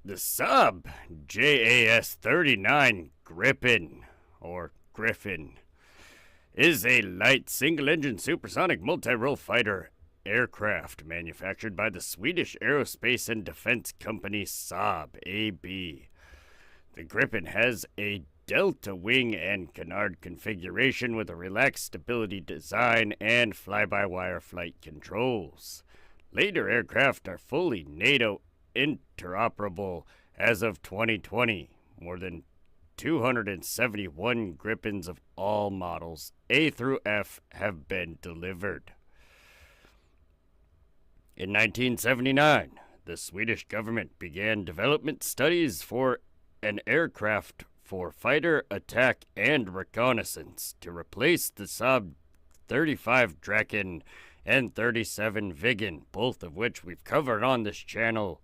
The Saab JAS 39 Gripen, or Griffin, is a light single-engine supersonic multi-role fighter aircraft manufactured by the Swedish aerospace and defense company Saab AB. The Gripen has a delta wing and canard configuration with a relaxed stability design and fly-by-wire flight controls. Later aircraft are fully NATO interoperable as of 2020. More than 271 Gripens of all models, A through F, have been delivered. In 1979, the Swedish government began development studies for an aircraft for fighter, attack, and reconnaissance to replace the Saab 35 Draken and 37 Viggen, both of which we've covered on this channel.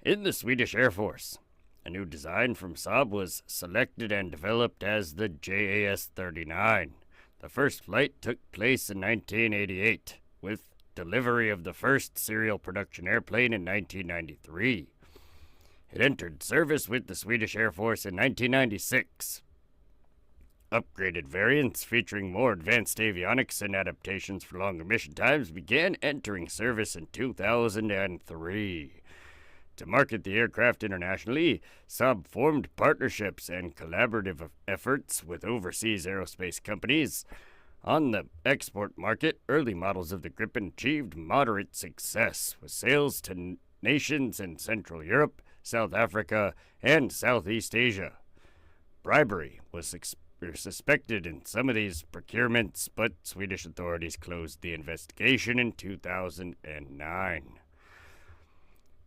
In the Swedish Air Force, a new design from Saab was selected and developed as the JAS 39. The first flight took place in 1988, with delivery of the first serial production airplane in 1993. It entered service with the Swedish Air Force in 1996. Upgraded variants featuring more advanced avionics and adaptations for longer mission times began entering service in 2003. To market the aircraft internationally, Saab formed partnerships and collaborative efforts with overseas aerospace companies. On the export market, early models of the Gripen achieved moderate success, with sales to nations in Central Europe, South Africa, and Southeast Asia. Bribery was suspected in some of these procurements, but Swedish authorities closed the investigation in 2009.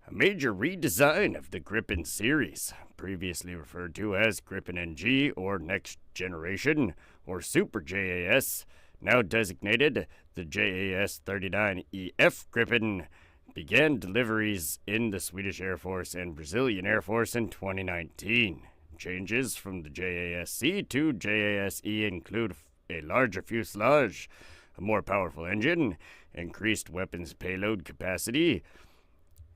A major redesign of the Gripen series, previously referred to as Gripen NG or Next Generation or Super JAS, now designated the JAS 39EF Gripen, began deliveries in the Swedish Air Force and Brazilian Air Force in 2019. Changes from the JAS-C to JAS-E include a larger fuselage, a more powerful engine, increased weapons payload capacity,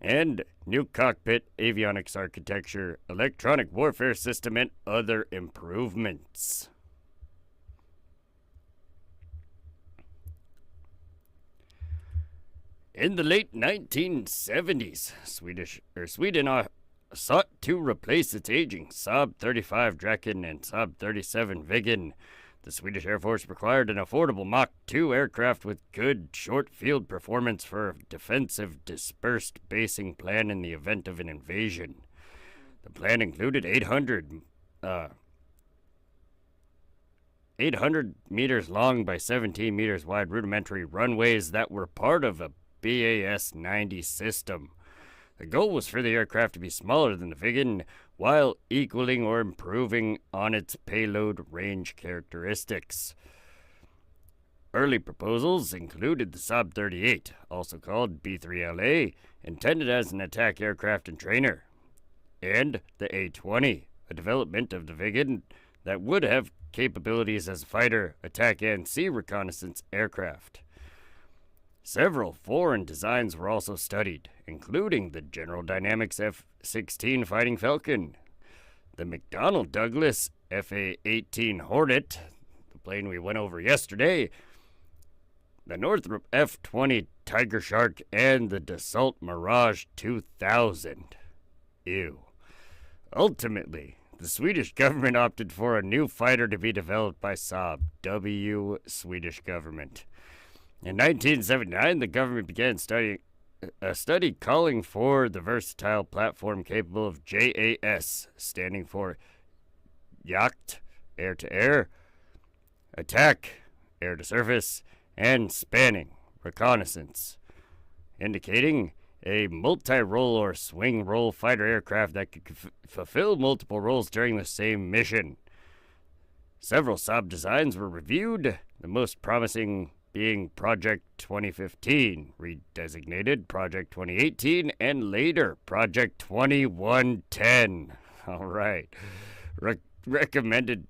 and new cockpit avionics architecture, electronic warfare system, and other improvements. In the late 1970s, Sweden sought to replace its aging Saab 35 Draken and Saab 37 Viggen. The Swedish Air Force required an affordable Mach 2 aircraft with good short-field performance for a defensive dispersed basing plan in the event of an invasion. The plan included 800 meters long by 17 meters wide rudimentary runways that were part of a BAS-90 system. The goal was for the aircraft to be smaller than the Viggen, while equaling or improving on its payload range characteristics. Early proposals included the Saab 38, also called B-3LA, intended as an attack aircraft and trainer, and the A-20, a development of the Viggen that would have capabilities as a fighter, attack, and sea reconnaissance aircraft. Several foreign designs were also studied, including the General Dynamics F-16 Fighting Falcon, the McDonnell Douglas FA-18 Hornet, the plane we went over yesterday, the Northrop F-20 Tiger Shark, and the Dassault Mirage 2000. Ew. Ultimately, the Swedish government opted for a new fighter to be developed by Saab, Swedish government. In 1979, the government began a study calling for the versatile platform capable of JAS, standing for Yacht, air-to-air, attack, air-to-surface, and spanning, reconnaissance, indicating a multi-role or swing-role fighter aircraft that could fulfill multiple roles during the same mission. Several Saab designs were reviewed, the most promising being Project 2015, redesignated Project 2018, and later Project 2110. All right. Recommended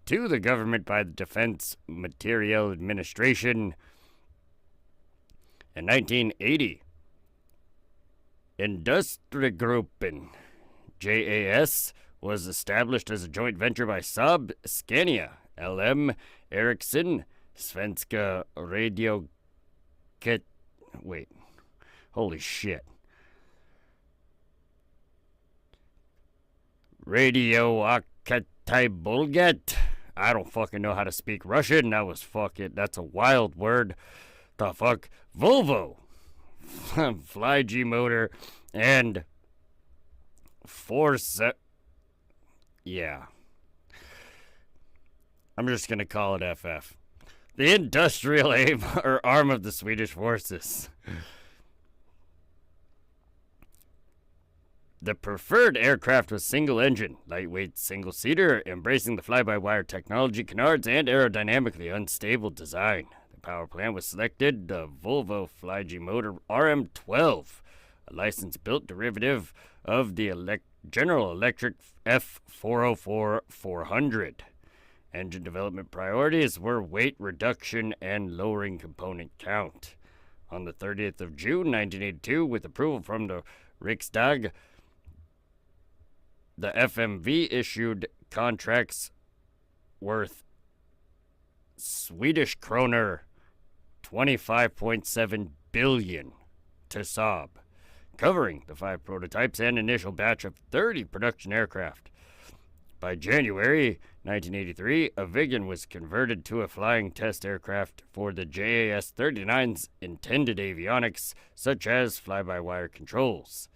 to the government by the Defense Materiel Administration. In 1980, Industrigruppen JAS was established as a joint venture by Saab, Scania, LM, Ericsson, Svenska Radio... Wait. Holy shit. Radio Akataibolget. I don't fucking know how to speak Russian. That's a wild word. The fuck? Volvo. Fly G motor. And yeah. I'm just gonna call it FF. The industrial aim or arm of the Swedish forces. The preferred aircraft was single-engine, lightweight, single-seater, embracing the fly-by-wire technology, canards, and aerodynamically unstable design. The power plant was selected, the Volvo Flyg motor RM12, a license-built derivative of the General Electric F404-400. Engine development priorities were weight reduction and lowering component count. On the 30th of June, 1982, with approval from the Riksdag, the FMV issued contracts worth Swedish kroner 25.7 billion to Saab, covering the 5 prototypes and initial batch of 30 production aircraft. By January 1983, a Viggen was converted to a flying test aircraft for the JAS-39's intended avionics, such as fly-by-wire controls.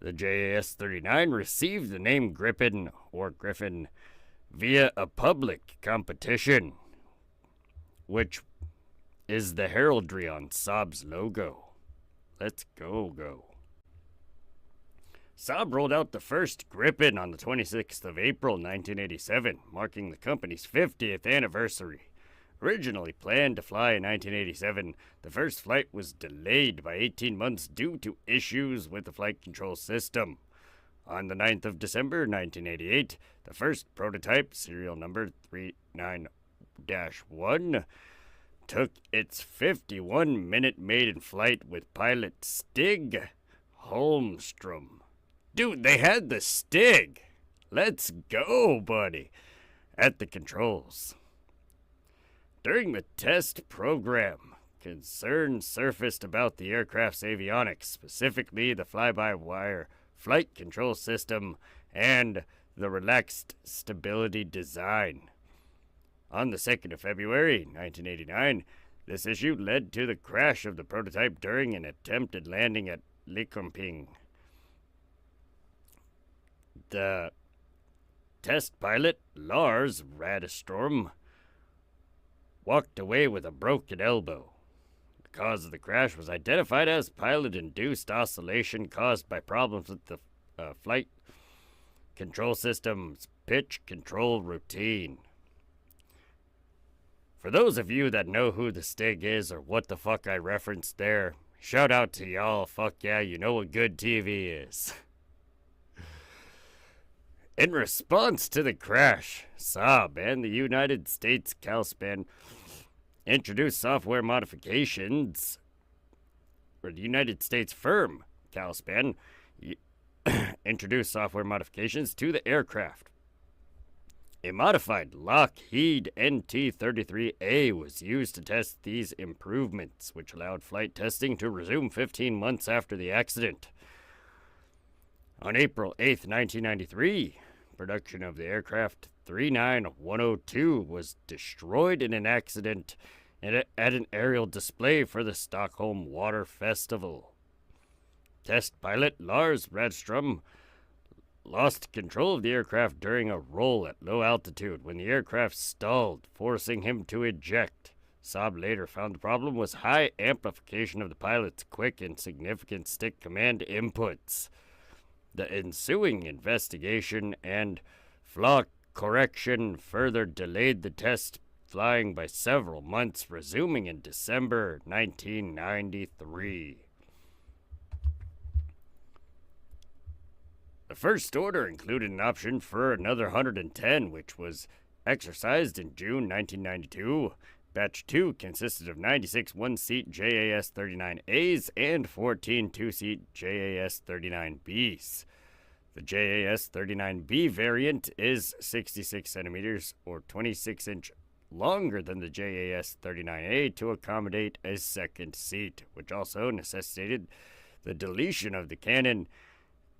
The JAS-39 received the name Gripen, or Griffin, via a public competition, which is the heraldry on Saab's logo. Let's go. Saab rolled out the first Gripen on the 26th of April, 1987, marking the company's 50th anniversary. Originally planned to fly in 1987, the first flight was delayed by 18 months due to issues with the flight control system. On the 9th of December, 1988, the first prototype, serial number 39-1, took its 51-minute maiden flight with pilot Stig Holmstrom. Dude, they had the Stig! Let's go, buddy! At the controls. During the test program, concerns surfaced about the aircraft's avionics, specifically the fly-by-wire flight control system and the relaxed stability design. On the 2nd of February, 1989, this issue led to the crash of the prototype during an attempted landing at Linköping. The test pilot, Lars Radestrom, walked away with a broken elbow. The cause of the crash was identified as pilot-induced oscillation caused by problems with the flight control system's pitch control routine. For those of you that know who the Stig is or what the fuck I referenced there, shout out to y'all. Fuck yeah, you know what good TV is. In response to the crash, Saab and the United States Calspan introduced software modifications, or the United States firm Calspan introduced software modifications to the aircraft. A modified Lockheed NT-33A was used to test these improvements, which allowed flight testing to resume 15 months after the accident. On April 8, 1993, production of the aircraft 39102 was destroyed in an accident at an aerial display for the Stockholm Water Festival. Test pilot Lars Radstrom lost control of the aircraft during a roll at low altitude when the aircraft stalled, forcing him to eject. Saab later found the problem was high amplification of the pilot's quick and significant stick command inputs. The ensuing investigation and flaw correction further delayed the test flying by several months, resuming in December 1993. The first order included an option for another 110, which was exercised in June 1992. Batch 2 consisted of 96 one-seat JAS-39As and 14 two-seat JAS-39Bs. The JAS 39B variant is 66 centimeters or 26 inch longer than the JAS 39A to accommodate a second seat, which also necessitated the deletion of the cannon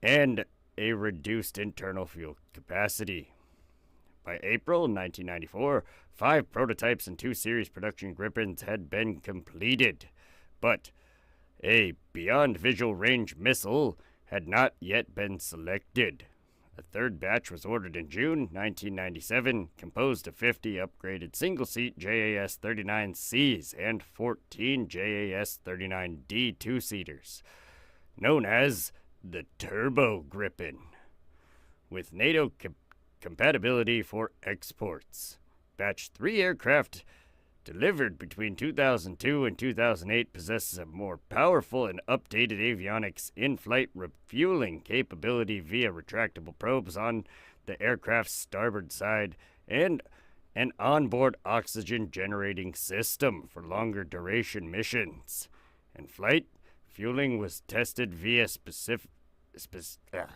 and a reduced internal fuel capacity. By April 1994, 5 prototypes and 2 series production Gripens had been completed, but a beyond visual range missile had not yet been selected. A third batch was ordered in June 1997, composed of 50 upgraded single-seat JAS 39Cs and 14 JAS 39D two-seaters, known as the Turbo Gripen, with NATO compatibility for exports. Batch 3 aircraft delivered between 2002 and 2008 possesses a more powerful and updated avionics in-flight refueling capability via retractable probes on the aircraft's starboard side and an onboard oxygen generating system for longer duration missions. In flight, fueling was tested via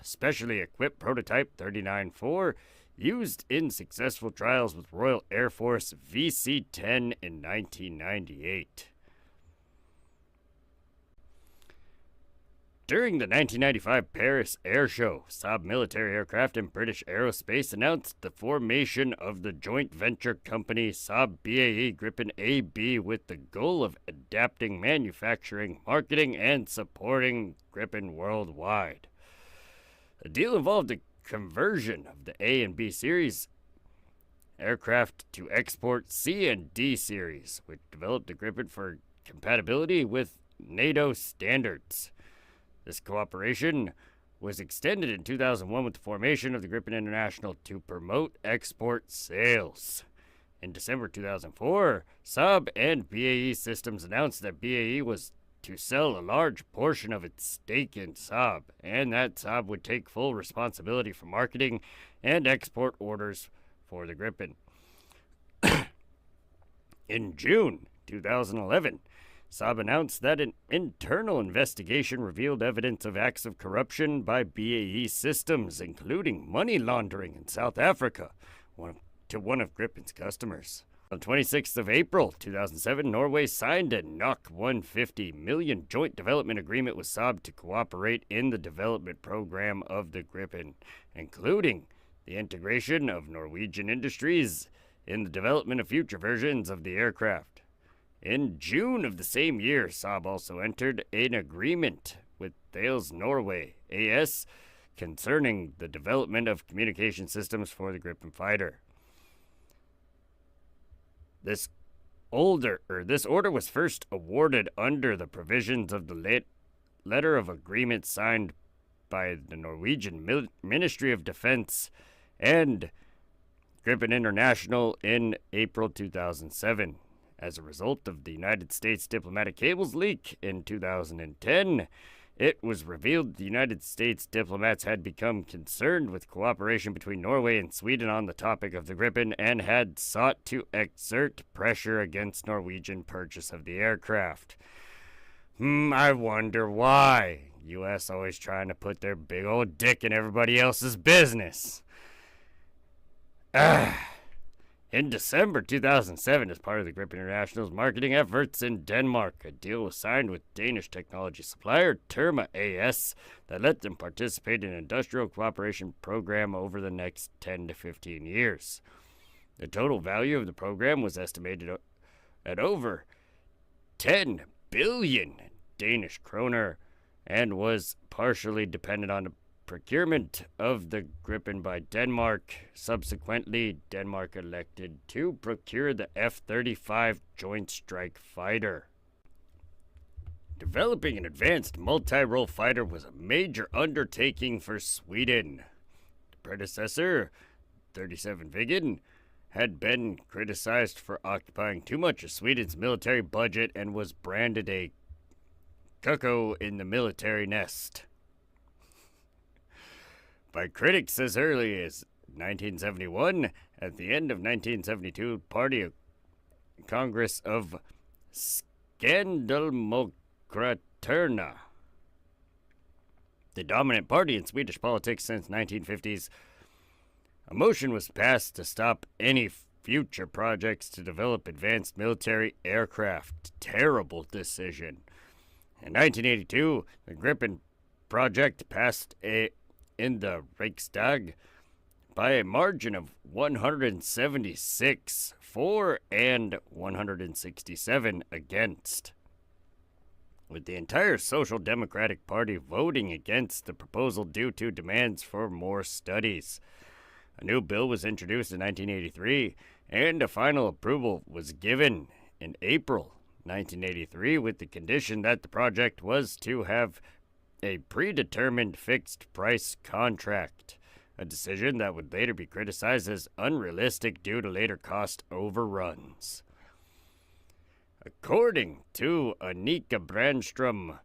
specially equipped prototype 39-4 used in successful trials with Royal Air Force VC-10 in 1998. During the 1995 Paris Air Show, Saab Military Aircraft and British Aerospace announced the formation of the joint venture company Saab BAE Gripen AB with the goal of adapting manufacturing, marketing, and supporting Gripen worldwide. The deal involved a conversion of the A and B series aircraft to export C and D series, which developed the Gripen for compatibility with NATO standards. This cooperation was extended in 2001 with the formation of the Gripen International to promote export sales. In December 2004, Saab and BAE Systems announced that BAE was to sell a large portion of its stake in Saab, and that Saab would take full responsibility for marketing and export orders for the Gripen. In June 2011, Saab announced that an internal investigation revealed evidence of acts of corruption by BAE Systems, including money laundering in South Africa, to one of Gripen's customers. On 26th of April 2007, Norway signed a 150 million joint development agreement with Saab to cooperate in the development program of the Gripen, including the integration of Norwegian industries in the development of future versions of the aircraft. In June of the same year, Saab also entered an agreement with Thales Norway AS concerning the development of communication systems for the Gripen fighter. This order was first awarded under the provisions of the letter of agreement signed by the Norwegian Ministry of Defense and Gripen International in April 2007. As a result of the United States diplomatic cables leak in 2010, it was revealed the United States diplomats had become concerned with cooperation between Norway and Sweden on the topic of the Gripen and had sought to exert pressure against Norwegian purchase of the aircraft. I wonder why. U.S. always trying to put their big old dick in everybody else's business. In December 2007, as part of the Gripen International's marketing efforts in Denmark, a deal was signed with Danish technology supplier Terma AS that let them participate in an industrial cooperation program over the next 10 to 15 years. The total value of the program was estimated at over 10 billion Danish kroner and was partially dependent on the procurement of the Gripen by Denmark. Subsequently, Denmark elected to procure the F-35 Joint Strike Fighter. Developing an advanced multi-role fighter was a major undertaking for Sweden. The predecessor, 37 Viggen, had been criticized for occupying too much of Sweden's military budget and was branded a cuckoo in the military nest by critics as early as 1971. At the end of 1972, Party Congress of Skandalmokraterna the dominant party in Swedish politics since 1950s, a motion was passed to stop any future projects to develop advanced military aircraft. Terrible decision. In 1982, the Gripen project passed in the Riksdag by a margin of 176 for and 167 against, with the entire Social Democratic Party voting against the proposal due to demands for more studies. A new bill was introduced in 1983, and a final approval was given in April 1983 with the condition that the project was to have a predetermined fixed price contract, a decision that would later be criticized as unrealistic due to later cost overruns. According to Annika Brandstrom,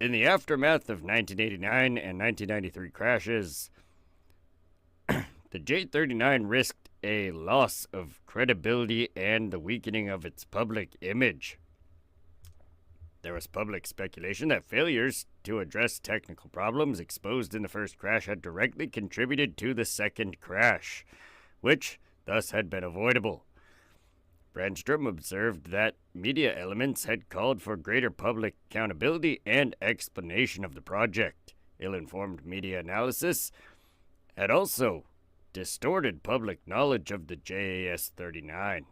in the aftermath of 1989 and 1993 crashes, the J-39 risked a loss of credibility and the weakening of its public image. There was public speculation that failures to address technical problems exposed in the first crash had directly contributed to the second crash, which thus had been avoidable. Brandstrom observed that media elements had called for greater public accountability and explanation of the project. Ill-informed media analysis had also distorted public knowledge of the JAS-39.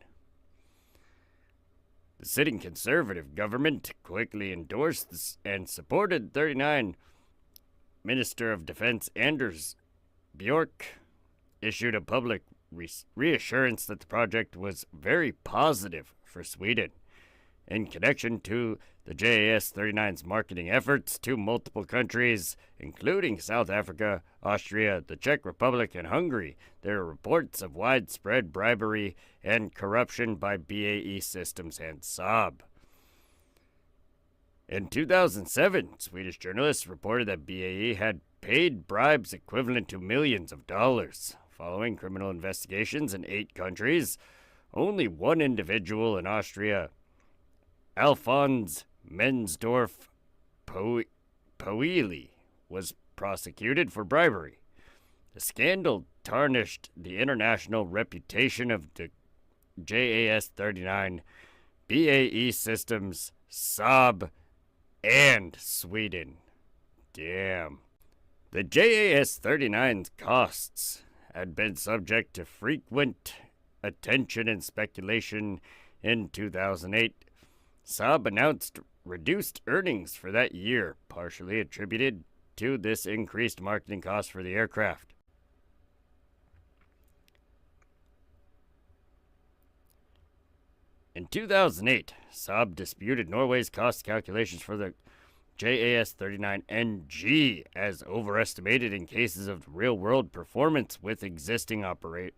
The sitting conservative government quickly endorsed and supported 39. Minister of Defense Anders Bjork issued a public reassurance that the project was very positive for Sweden. In connection to the JAS-39's marketing efforts to multiple countries, including South Africa, Austria, the Czech Republic, and Hungary, there are reports of widespread bribery and corruption by BAE Systems and Saab. In 2007, Swedish journalists reported that BAE had paid bribes equivalent to millions of dollars. Following criminal investigations in 8 countries, only one individual in Austria, Alfons Mensdorf Poeli, was prosecuted for bribery. The scandal tarnished the international reputation of the JAS-39, BAE Systems, Saab, and Sweden. Damn. The JAS-39's costs had been subject to frequent attention and speculation. In 2008, Saab announced reduced earnings for that year, partially attributed to this increased marketing cost for the aircraft. In 2008, Saab disputed Norway's cost calculations for the JAS-39NG as overestimated in cases of real-world performance with existing operators.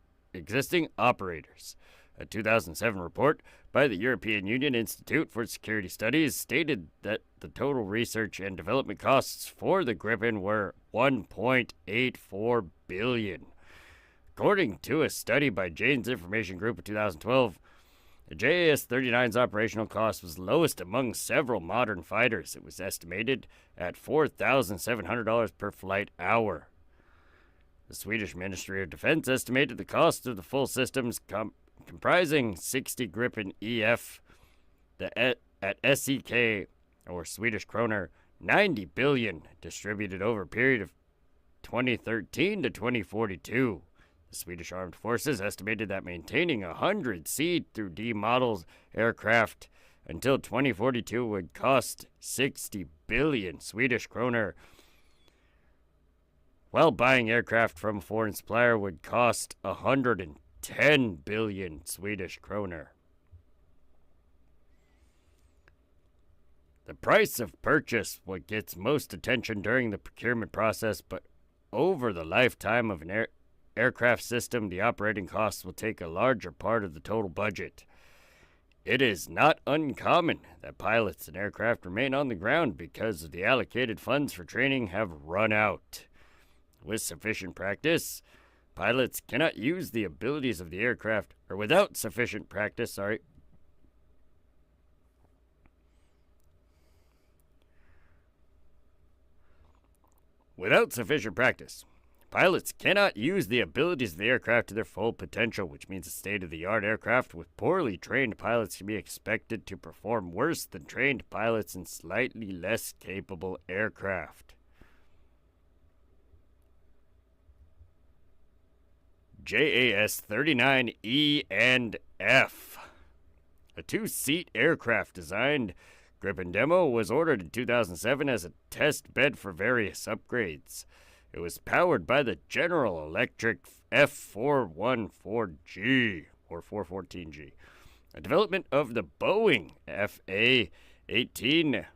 A 2007 report by the European Union Institute for Security Studies stated that the total research and development costs for the Gripen were $1.84 billion. According to a study by Jane's Information Group in 2012, the JAS-39's operational cost was lowest among several modern fighters. It was estimated at $4,700 per flight hour. The Swedish Ministry of Defense estimated the cost of the full systems comprising 60 Gripen EF at SEK, or Swedish kroner, 90 billion, distributed over a period of 2013 to 2042. The Swedish Armed Forces estimated that maintaining 100 C-D models aircraft until 2042 would cost 60 billion Swedish kroner, while buying aircraft from a foreign supplier would cost 110 billion Swedish kroner. The price of purchase what gets most attention during the procurement process, but over the lifetime of an aircraft system, the operating costs will take a larger part of the total budget. It is not uncommon that pilots and aircraft remain on the ground because the allocated funds for training have run out. With sufficient practice, pilots cannot use the abilities of the aircraft, or without sufficient practice, Without sufficient practice, pilots cannot use the abilities of the aircraft to their full potential, which means a state-of-the-art aircraft with poorly trained pilots can be expected to perform worse than trained pilots in slightly less capable aircraft. JAS 39E and F. A two-seat aircraft designed Gripen demo was ordered in 2007 as a test bed for various upgrades. It was powered by the General Electric F414G, or 414G, a development of the Boeing FA-18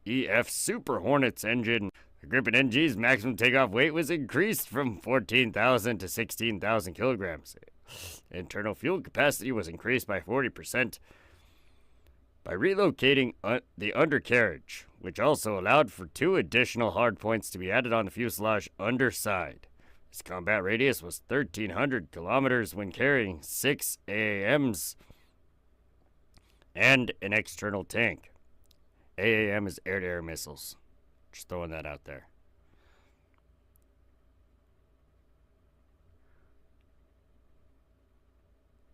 EF Super Hornets engine. The Gripen NG's maximum takeoff weight was increased from 14,000 to 16,000 kilograms. Internal fuel capacity was increased by 40% by relocating the undercarriage, which also allowed for 2 additional hardpoints to be added on the fuselage underside. Its combat radius was 1,300 kilometers when carrying 6 AAMs and an external tank. AAM is air-to-air missiles. Just throwing that out there.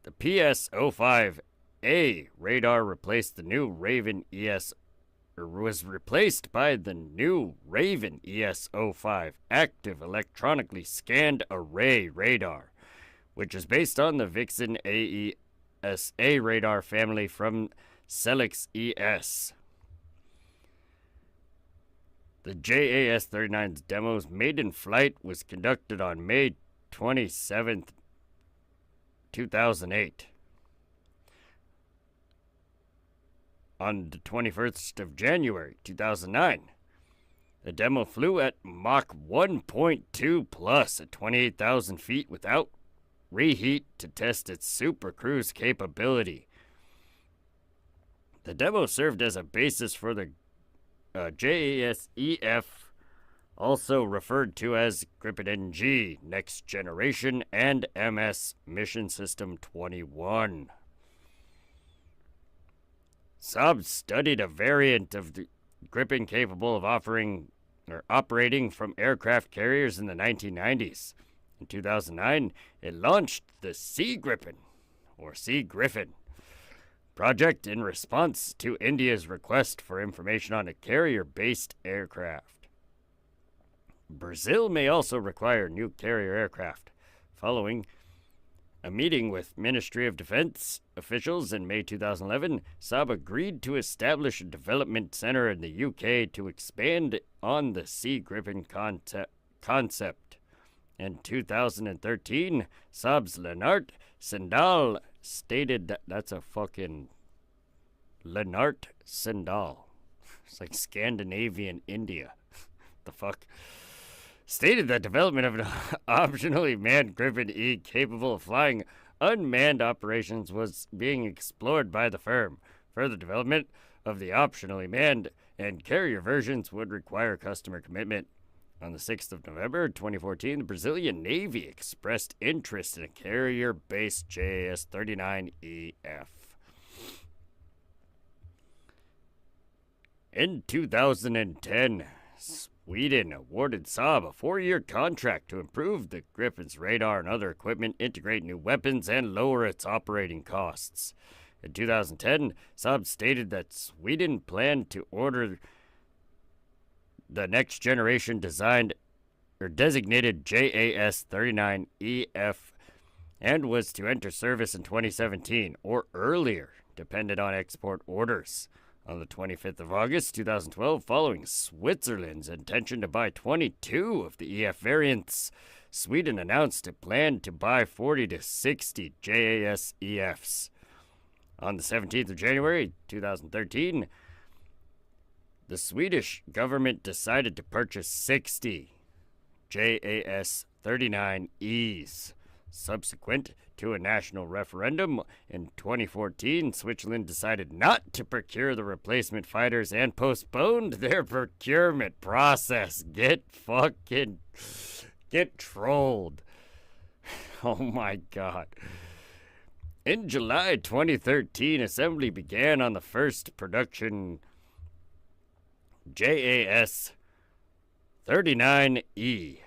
The PS-05A radar replaced the new Raven ES, or was replaced by the new Raven ES-05 active electronically scanned array radar, which is based on the Vixen AESA radar family from Celix ES. The JAS-39's demo's maiden flight was conducted on May 27, 2008. On the 21st of January 2009, the demo flew at Mach 1.2 plus at 28,000 feet without reheat to test its super cruise capability. The demo served as a basis for the JAS-EF, also referred to as Gripen NG, Next Generation, and MS Mission System 21. Saab studied a variant of the Gripen capable of operating from aircraft carriers in the 1990s. In 2009, it launched the Sea Gripen, or Sea Griffin, project in response to India's request for information on a carrier-based aircraft. Brazil may also require new carrier aircraft. Following a meeting with Ministry of Defense officials in May 2011, Saab agreed to establish a development center in the UK to expand on the Sea Gripen concept. In 2013, Saab's Lennart Sindal stated that that's a fucking Lennart Sindal. It's like Scandinavian India. The fuck? Stated that development of an optionally manned Gripen E capable of flying unmanned operations was being explored by the firm. Further development of the optionally manned and carrier versions would require customer commitment. On the 6th of November 2014, the Brazilian Navy expressed interest in a carrier-based JAS-39EF. In 2010, Sweden awarded Saab a 4-year contract to improve the Gripen's radar and other equipment, integrate new weapons, and lower its operating costs. In 2010, Saab stated that Sweden planned to order the next generation designed or designated JAS-39EF and was to enter service in 2017 or earlier, dependent on export orders. On the 25th of August 2012, following Switzerland's intention to buy 22 of the EF variants, Sweden announced it planned to buy 40 to 60 JAS-EFs. On the 17th of January 2013, the Swedish government decided to purchase 60 JAS-39Es. Subsequent to a national referendum in 2014, Switzerland decided not to procure the replacement fighters and postponed their procurement process. Get trolled. Oh my God. In July 2013, assembly began on the first production JAS 39E.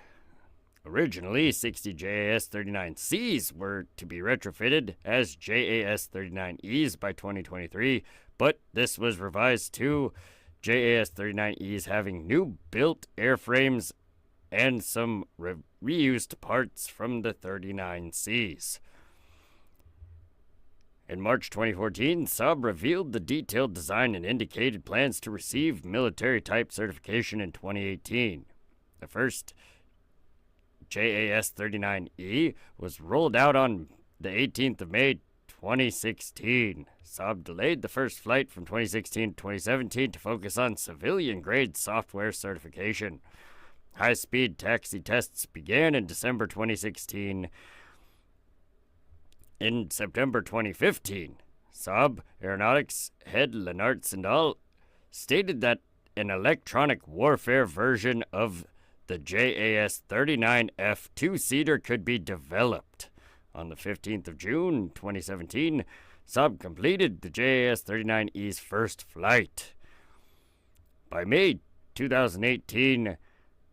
Originally, 60 JAS 39Cs were to be retrofitted as JAS 39Es by 2023, but this was revised to JAS 39Es having new built airframes and some reused parts from the 39Cs. In March 2014, Saab revealed the detailed design and indicated plans to receive military type certification in 2018. The first JAS 39E was rolled out on the 18th of May 2016. Saab delayed the first flight from 2016 to 2017 to focus on civilian-grade software certification. High-speed taxi tests began in December 2016. In September 2015, Saab Aeronautics head Lennart Sindal stated that an electronic warfare version of the JAS 39F two-seater could be developed. On the 15th of June 2017, Saab completed the JAS 39E's first flight. By May 2018,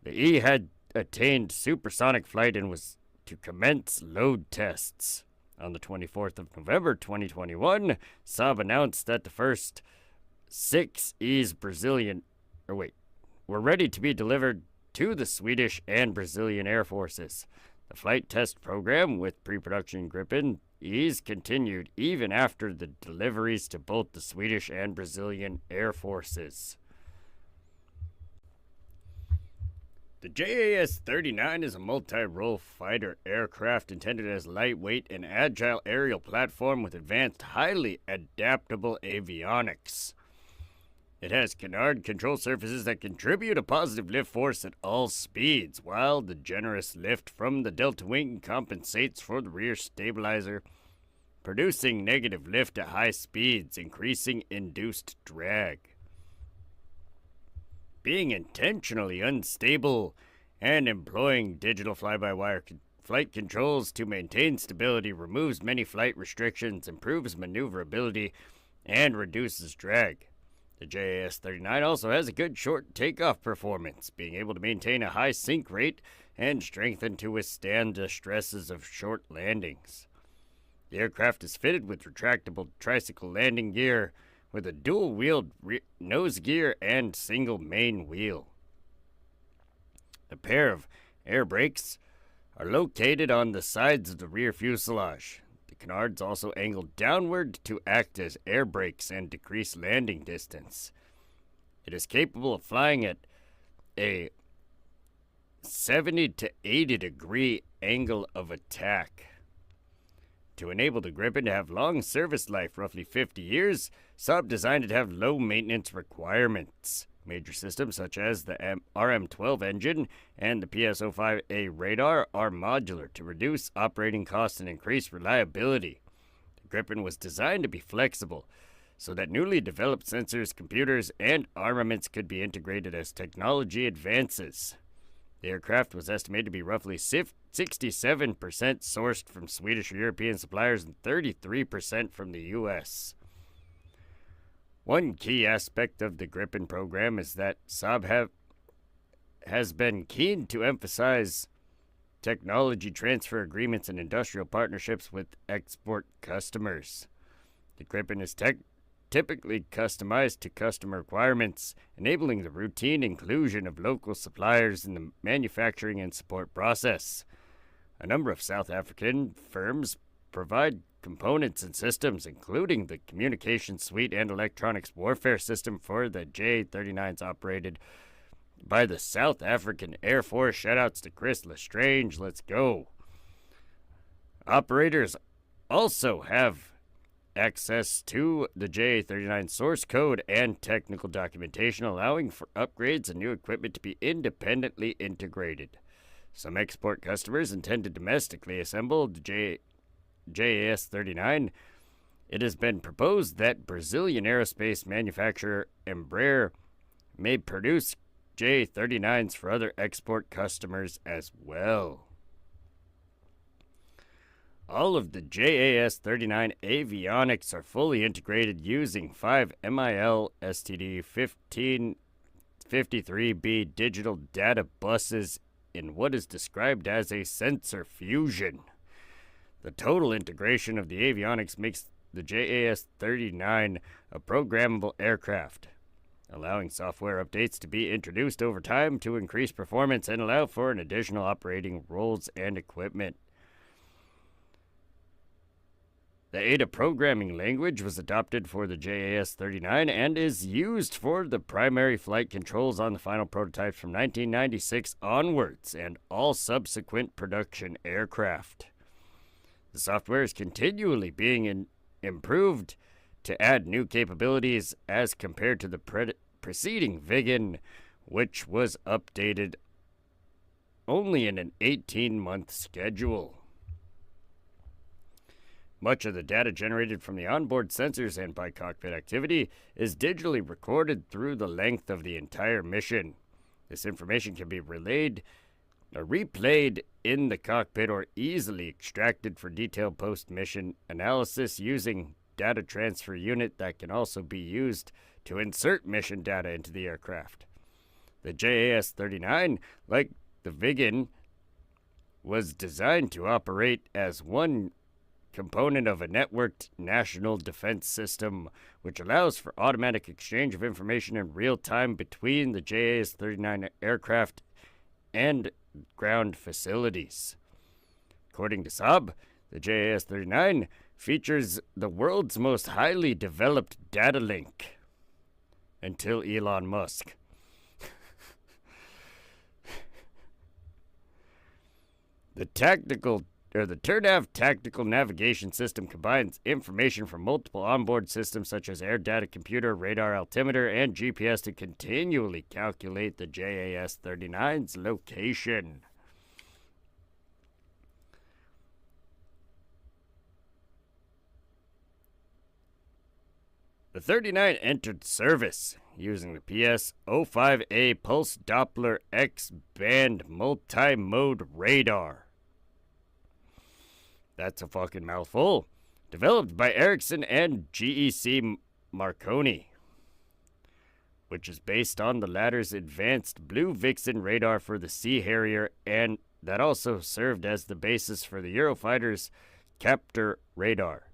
the E had attained supersonic flight and was to commence load tests. On the 24th of November 2021, Saab announced that the first 6 E's were ready to be delivered to the Swedish and Brazilian Air Forces. The flight test program with pre-production Gripen E's continued even after the deliveries to both the Swedish and Brazilian Air Forces. The JAS 39 is a multi-role fighter aircraft intended as lightweight and agile aerial platform with advanced, highly adaptable avionics. It has canard control surfaces that contribute a positive lift force at all speeds, while the generous lift from the delta wing compensates for the rear stabilizer, producing negative lift at high speeds, increasing induced drag. Being intentionally unstable and employing digital fly-by-wire flight controls to maintain stability removes many flight restrictions, improves maneuverability, and reduces drag. The JAS 39 also has a good short takeoff performance, being able to maintain a high sink rate and strengthened to withstand the stresses of short landings. The aircraft is fitted with retractable tricycle landing gear, with a dual-wheeled nose gear and single main wheel. A pair of air brakes are located on the sides of the rear fuselage. The canards also angled downward to act as air brakes and decrease landing distance. It is capable of flying at a 70 to 80 degree angle of attack. To enable the Gripen to have long service life, roughly 50 years, Saab designed it to have low maintenance requirements. Major systems such as the RM-12 engine and the PS-05A radar are modular to reduce operating costs and increase reliability. The Gripen was designed to be flexible so that newly developed sensors, computers, and armaments could be integrated as technology advances. The aircraft was estimated to be roughly 67% sourced from Swedish or European suppliers and 33% from the U.S. One key aspect of the Gripen program is that Saab has been keen to emphasize technology transfer agreements and industrial partnerships with export customers. The Gripen is typically customized to customer requirements, enabling the routine inclusion of local suppliers in the manufacturing and support process. A number of South African firms provide components and systems, including the communication suite and electronics warfare system for the J-39s operated by the South African Air Force. Shoutouts to Chris Lestrange. Let's go. Operators also have access to the J-39 source code and technical documentation, allowing for upgrades and new equipment to be independently integrated. Some export customers intend to domestically assemble the JAS 39. It has been proposed that Brazilian aerospace manufacturer Embraer may produce J-39s for other export customers as well. All of the JAS 39 avionics are fully integrated using 5 MIL STD 15 53B digital data buses in what is described as a sensor fusion. The total integration of the avionics makes the JAS-39 a programmable aircraft, allowing software updates to be introduced over time to increase performance and allow for an additional operating roles and equipment. The Ada programming language was adopted for the JAS-39 and is used for the primary flight controls on the final prototypes from 1996 onwards and all subsequent production aircraft. The software is continually being improved to add new capabilities as compared to the preceding Viggen, which was updated only in an 18-month schedule. Much of the data generated from the onboard sensors and by cockpit activity is digitally recorded through the length of the entire mission. This information can be replayed in the cockpit or easily extracted for detailed post-mission analysis using data transfer unit that can also be used to insert mission data into the aircraft. The JAS-39, like the Viggen, was designed to operate as one component of a networked national defense system, which allows for automatic exchange of information in real time between the JAS-39 aircraft and ground facilities. According to Saab, the JAS-39 features the world's most highly developed data link until Elon Musk. The TURNAV tactical navigation system combines information from multiple onboard systems such as air data computer, radar altimeter, and GPS to continually calculate the JAS-39's location. The 39 entered service using the PS-05A Pulse Doppler X-band multi-mode radar. That's a fucking mouthful. Developed by Ericsson and GEC Marconi, which is based on the latter's advanced Blue Vixen radar for the Sea Harrier, and that also served as the basis for the Eurofighter's Captor radar.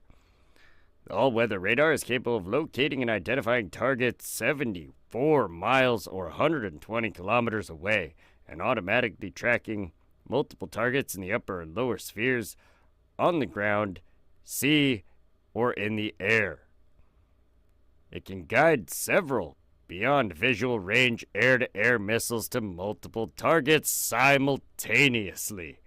The all-weather radar is capable of locating and identifying targets 74 miles or 120 kilometers away, and automatically tracking multiple targets in the upper and lower spheres, on the ground, sea, or in the air. It can guide several beyond visual range air-to-air missiles to multiple targets simultaneously.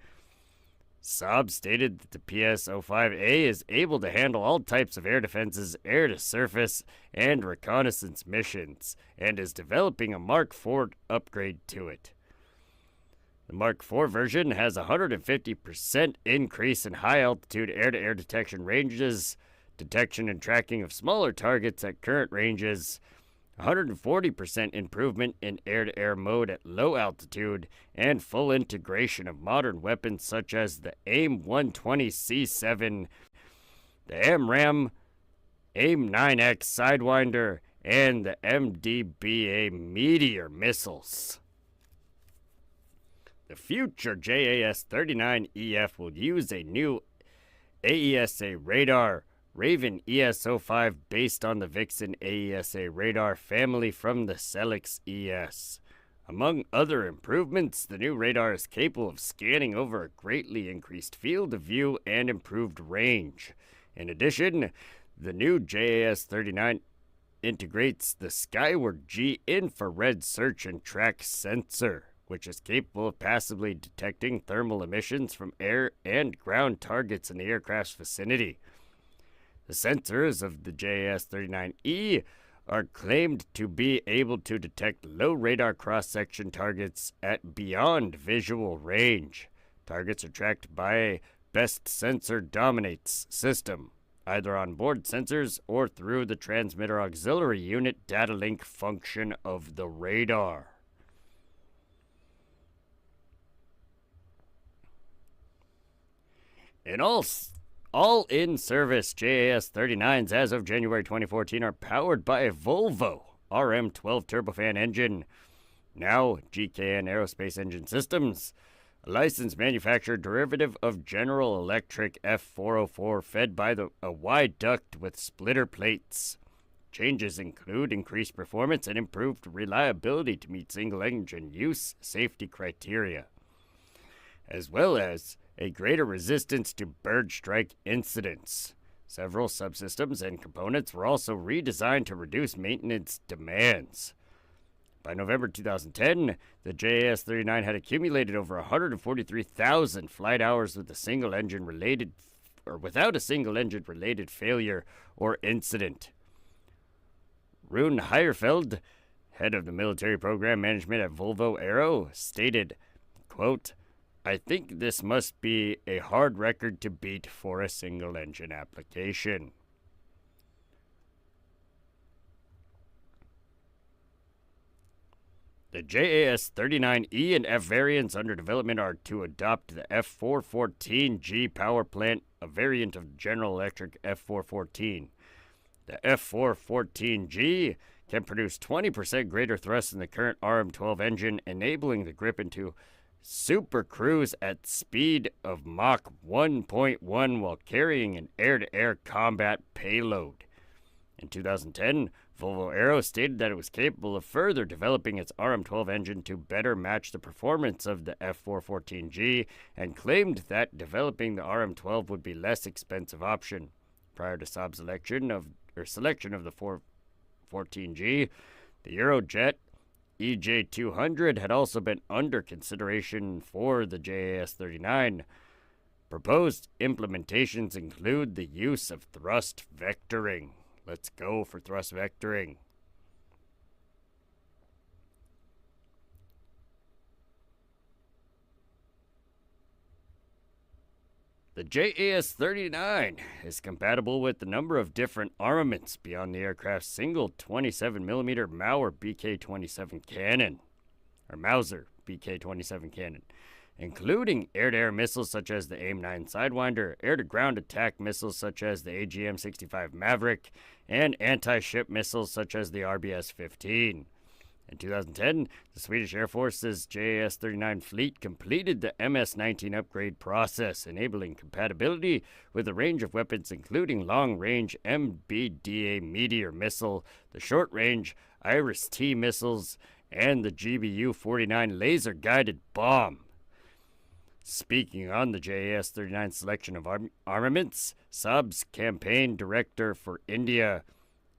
Saab stated that the PS-05A is able to handle all types of air defenses, air-to-surface, and reconnaissance missions, and is developing a Mark IV upgrade to it. The Mark IV version has a 150% increase in high-altitude air-to-air detection ranges, detection and tracking of smaller targets at current ranges, 140% improvement in air-to-air mode at low altitude, and full integration of modern weapons such as the AIM-120C7, the AMRAAM, AIM-9X Sidewinder, and the MDBA Meteor missiles. The future JAS-39EF will use a new AESA radar, Raven ES-05, based on the Vixen AESA radar family from the Celix ES. Among other improvements, the new radar is capable of scanning over a greatly increased field of view and improved range. In addition, the new JAS-39 integrates the Skyward G infrared search and track sensor, which is capable of passively detecting thermal emissions from air and ground targets in the aircraft's vicinity. The sensors of the JAS-39E are claimed to be able to detect low radar cross-section targets at beyond visual range. Targets are tracked by a Best Sensor Dominates system, either on board sensors or through the transmitter auxiliary unit data link function of the radar. In all in-service JAS-39s as of January 2014 are powered by a Volvo RM12 turbofan engine Now, GKN Aerospace Engine Systems, a licensed manufacturer derivative of General Electric F404 fed by a wide duct with splitter plates. Changes include increased performance and improved reliability to meet single-engine use safety criteria, as well as a greater resistance to bird strike incidents. Several subsystems and components were also redesigned to reduce maintenance demands. By November 2010, the JAS-39 had accumulated over 143,000 flight hours with without a single-engine related failure or incident. Rune Heierfeld, head of the military program management at Volvo Aero, stated, quote, "I think this must be a hard record to beat for a single-engine application." The JAS-39E and F variants under development are to adopt the F414G power plant, a variant of General Electric F414. The F414G can produce 20% greater thrust than the current RM-12 engine, enabling the Gripen to supercruise at speed of Mach 1.1 while carrying an air-to-air combat payload. In 2010, Volvo Aero stated that it was capable of further developing its RM-12 engine to better match the performance of the F414G and claimed that developing the RM-12 would be a less expensive option. Prior to Saab's selection of the 414G, the Eurojet EJ200 had also been under consideration for the JAS-39. Proposed implementations include the use of thrust vectoring. Let's go for thrust vectoring. The JAS-39 is compatible with a number of different armaments beyond the aircraft's single 27mm Mauser BK-27 cannon, including air-to-air missiles such as the AIM-9 Sidewinder, air-to-ground attack missiles such as the AGM-65 Maverick, and anti-ship missiles such as the RBS-15. In 2010, the Swedish Air Force's JAS-39 fleet completed the MS-19 upgrade process, enabling compatibility with a range of weapons including long-range MBDA Meteor missile, the short-range Iris-T missiles, and the GBU-49 laser-guided bomb. Speaking on the JAS-39 selection of armaments, Saab's campaign director for India,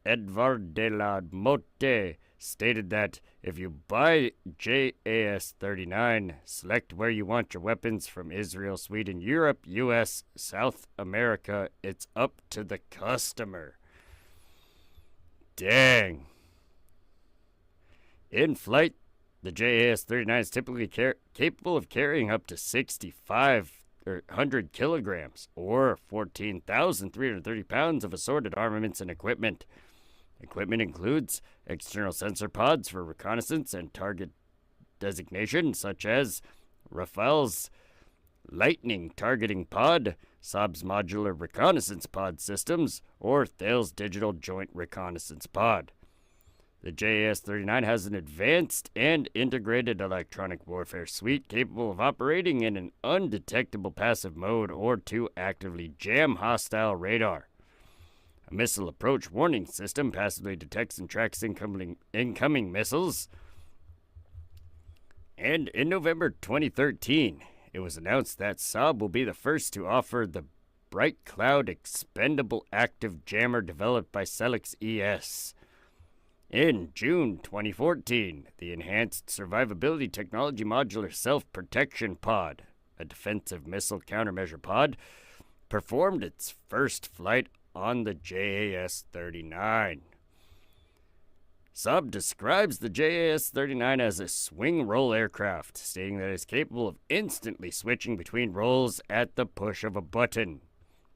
Edvard de la Motte, stated that if you buy JAS-39, select where you want your weapons from Israel, Sweden, Europe, US, South America. It's up to the customer. Dang. In flight, the JAS-39 is typically capable of carrying up to 6,500 kilograms, or 14,330 pounds of assorted armaments and equipment. Equipment includes external sensor pods for reconnaissance and target designation, such as Rafale's Lightning Targeting Pod, Saab's Modular Reconnaissance Pod Systems, or Thales Digital Joint Reconnaissance Pod. The JAS-39 has an advanced and integrated electronic warfare suite capable of operating in an undetectable passive mode or to actively jam hostile radar. A missile approach warning system passively detects and tracks incoming missiles. And in November 2013, it was announced that Saab will be the first to offer the Bright Cloud Expendable Active Jammer developed by Celix ES. In June 2014, the Enhanced Survivability Technology Modular Self-Protection Pod, a defensive missile countermeasure pod, performed its first flight on the JAS-39. Saab describes the JAS-39 as a swing-roll aircraft, stating that it is capable of instantly switching between roles at the push of a button.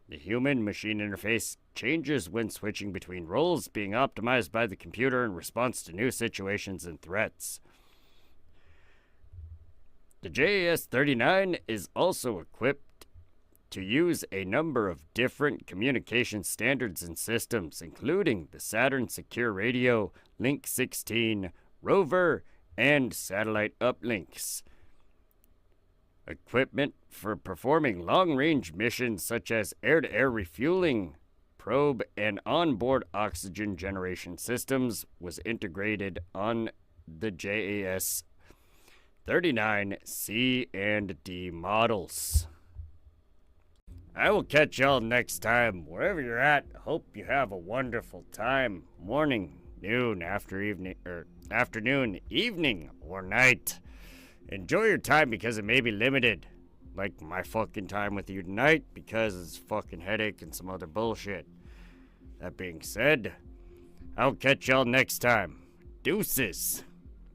The human-machine interface changes when switching between roles, being optimized by the computer in response to new situations and threats. The JAS-39 is also equipped to use a number of different communication standards and systems, including the Saturn Secure Radio, Link 16, Rover, and satellite uplinks. Equipment for performing long-range missions such as air-to-air refueling, probe, and onboard oxygen generation systems was integrated on the JAS 39 C and D models. I will catch y'all next time, wherever you're at. Hope you have a wonderful time. Morning, noon, afternoon, evening, or night. Enjoy your time because it may be limited. Like my fucking time with you tonight because it's fucking headache and some other bullshit. That being said, I'll catch y'all next time. Deuces.